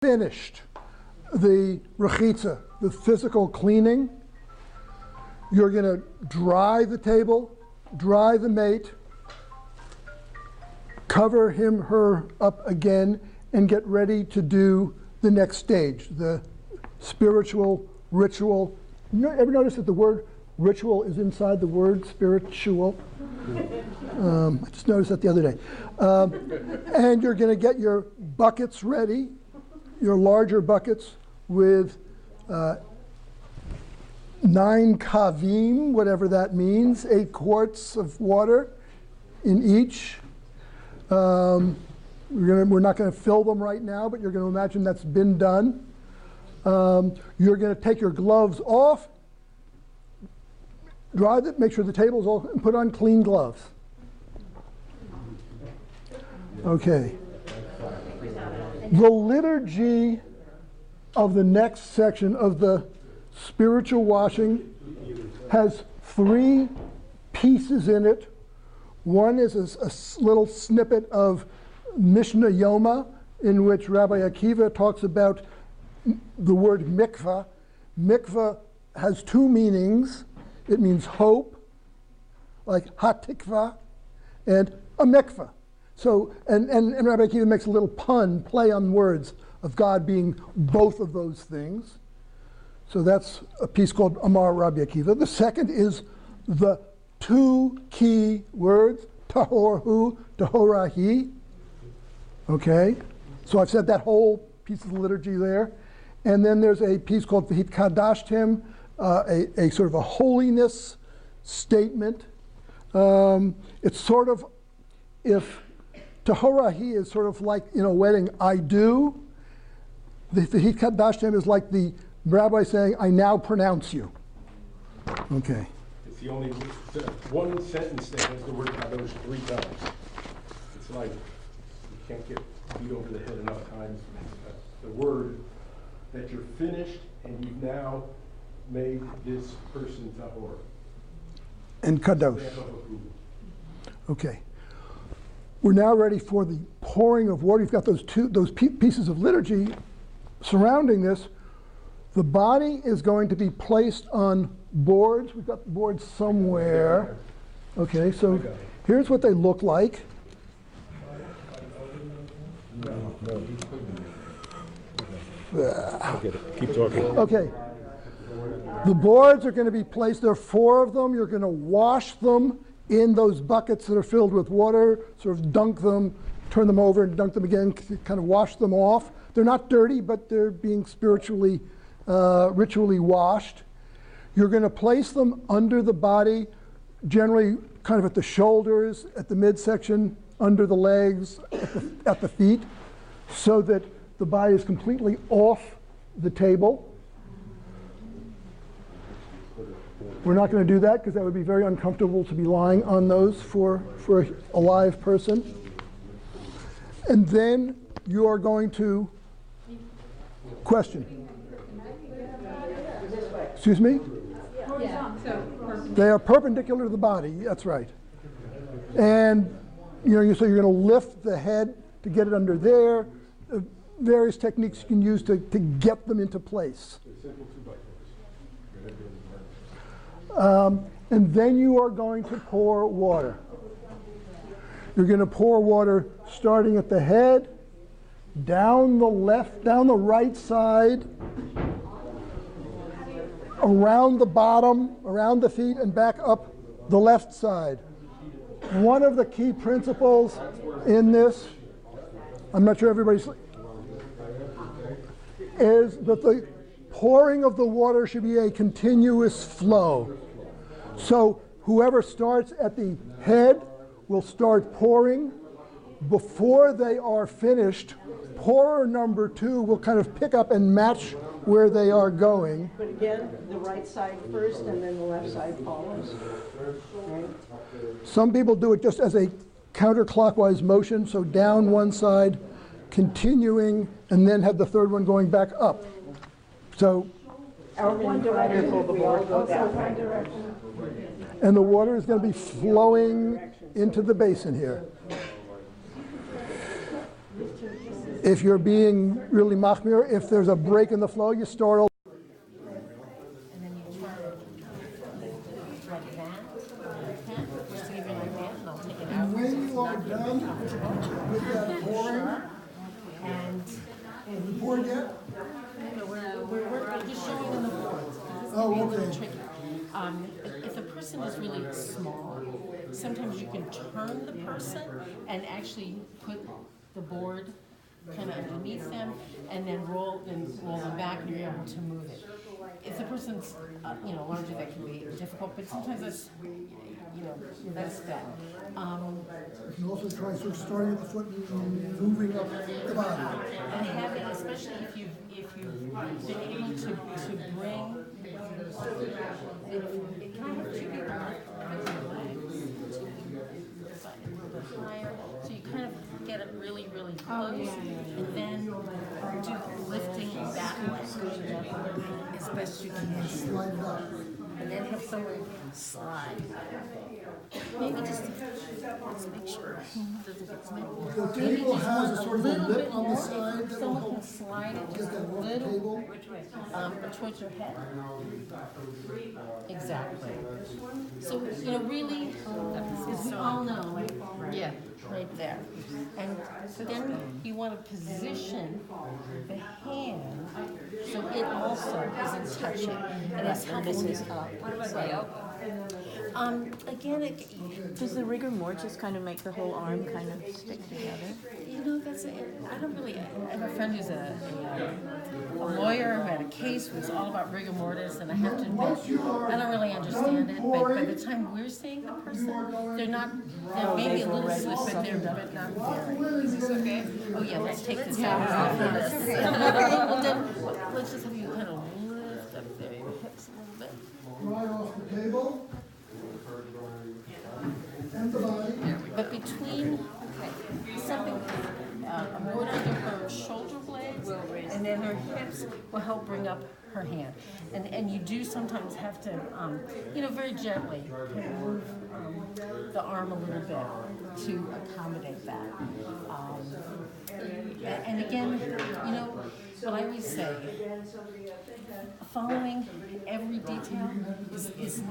finished the rechitza, the physical cleaning, you're going to dry the table, dry the mate, cover him, her up again, and get ready to do the next stage, the spiritual ritual. Ever notice that the word ritual is inside the word spiritual? I just noticed that the other day. And you're going to get your buckets ready, your larger buckets with 9 kavim, whatever that means, 8 quarts of water in each. We're not going to fill them right now, but you're going to imagine that's been done. You're going to take your gloves off, dry them, make sure the table's all, and put on clean gloves. Okay. The liturgy of the next section of the spiritual washing has 3 pieces in it. One is a little snippet of Mishnah Yoma, in which Rabbi Akiva talks about the word mikvah. Mikvah has 2 meanings. It means hope, like hatikva, and a mikvah. So, and Rabbi Akiva makes a little play on words of God being both of those things. So that's a piece called Amar Rabbi Akiva. The second is the 2 key words, tahorhu, tahorahi. Okay, so I've said that whole piece of the liturgy there. And then there's a piece called V'hit Kadashtem, a sort of a holiness statement. It's sort of, if tahorahi is sort of like in a wedding, I do, the V'hit Kadashtem is like the rabbi saying, I now pronounce you. Okay. It's the only one sentence that has the word kadosh 3 times. It's like you can't get beat over the head enough times. The word that you're finished and you've now made this person tahor. And kadosh. Okay. We're now ready for the pouring of water. You've got those pieces of liturgy surrounding this. The body is going to be placed on boards. We've got boards somewhere. Okay, so here's what they look like. Keep talking. Okay. The boards are going to be placed. There are 4 of them. You're going to wash them in those buckets that are filled with water, sort of dunk them, turn them over and dunk them again, kind of wash them off. They're not dirty, but they're being spiritually, ritually washed. You're going to place them under the body, generally kind of at the shoulders, at the midsection, under the legs, at the feet, so that the body is completely off the table. We're not going to do that because that would be very uncomfortable to be lying on those for a live person. And then you are going to question. Excuse me? They are perpendicular to the body. That's right. And so you're going to lift the head to get it under there. Various techniques you can use to get them into place. And then you are going to pour water. You're going to pour water starting at the head, down the right side, around the bottom, around the feet, and back up the left side. One of the key principles in this, I'm not sure everybody's, is that the pouring of the water should be a continuous flow. So whoever starts at the head will start pouring. Before they are finished, pourer number 2 will kind of pick up and match where they are going. But again, the right side first and then the left side follows. Right? Some people do it just as a counterclockwise motion, so down one side, continuing, and then have the third one going back up. So, One direction, we all go that way. and the water is going to be flowing into the basin here. If you're being really machmir, if there's a break in the flow, you start over. And then you turn like that. Okay? Just leave it like that, and I'll take it out. When you are done with that pouring, And poured yet? no, we're just showing them the boards. This is Oh, gonna be a little okay. tricky. If a person is really small, sometimes you can turn the person and actually put the board kind of underneath them, and then roll them back, and you're able to move it. If the person's larger, that can be difficult, but sometimes that's your best bet. You can also try sort of starting at the foot and moving up the body. And having, especially if you've been able to bring, it kind of two people with your legs, a little bit higher, so you kind of get it really, really close, and then do the lifting that way as best you can. Slide it up. And then have someone slide. Maybe just, let's make sure it doesn't get smacked. The table has a sort of a lip on the side that will Someone can help slide it get just a that off the little, table. towards your head. Exactly. So, really, as we all know, yeah, right there. And then you want to position the hand so it also isn't touching. And it's helpful. What about the elbow? Again, Does the rigor mortis kind of make the whole arm kind of stick together? that's I don't really. I have a friend who's a lawyer who had a case who was all about rigor mortis, and I have to admit, I don't really understand it. But by the time we're seeing the person, they're maybe a little stiff, but they're not very. Is this okay? Oh yeah, let's take this out. Well, then, let's just have you kind of lift up there your hips a little bit. Right off the table. And the body. But between something, a board under her shoulder blades, and then her hips will help bring up her hand. And you do sometimes have to, very gently kind of move the arm a little bit to accommodate that. And again, what I always say, following every detail is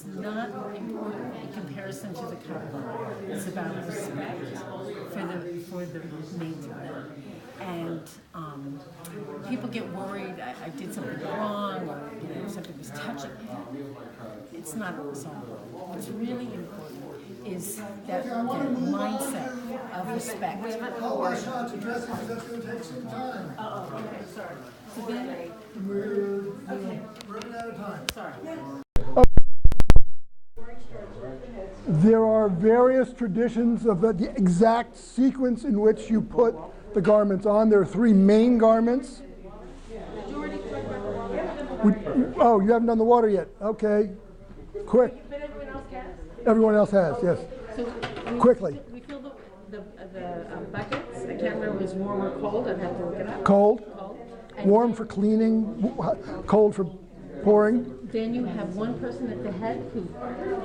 not important in comparison to the cover. It's about respect for the native. And people get worried I did something wrong or something was touching. It's not so important. What's really important is that mindset of respect. Oh, our shots and dressings, that's going to take some time. Okay, sorry. So then, We're running out of time. sorry. There are various traditions of the exact sequence in which you put the garments on. There are three main garments. Oh, you haven't done the water yet. Okay. Quick. But everyone else has? Everyone else has, yes. So Quickly. we fill the buckets. I can't remember if it was warm or cold. I'd have to look it up. Cold. Cold. And Warm for cleaning, cold for pouring. then you have one person at the head who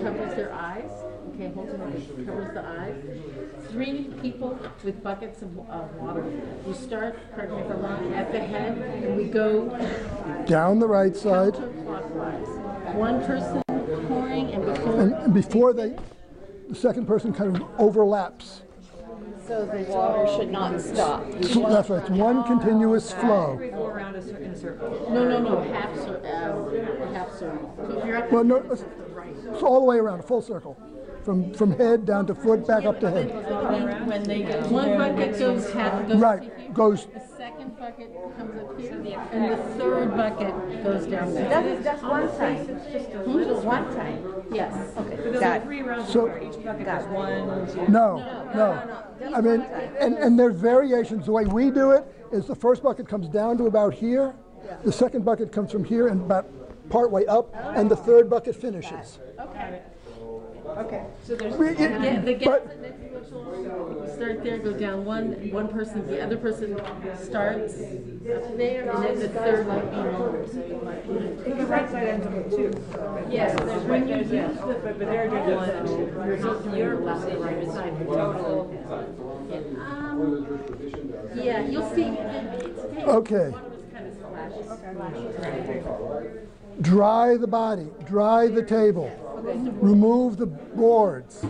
covers their eyes. Okay, holds them up, covers the eyes. 3 people with buckets of water. We start, correct me if I'm wrong, at the head, and we go Down the right side. counterclockwise. One person pouring, and And before the second person kind of overlaps. So the water should not stop. So that's right, it's one continuous flow. We go around in a circle. No, half circle. So if you're up Well, no, it's all the way around, a full circle. From head down to foot, back up to head. when they go, one bucket goes Right, here. goes, The second bucket comes up here, and the third bucket goes down there. That's one time. Just a little one time. Yes. Okay. Got it. 3 rounds So- where each bucket is 1, 2. no. I mean, and there's variations. The way we do it is the first bucket comes down to about here, the second bucket comes from here and about part way up, and the third bucket finishes. Okay. Okay, so there's We- it- Yeah, the but- gas, You start there, go down one person, the other person starts up there, and then the third might be lower. So you might. The right side ends up with two. Yes, there's when you use the. But they're doing one and two. Your right side total. Yeah, you'll see. It's Okay. one of us kind of splashes. Dry the body, dry the table, remove the boards.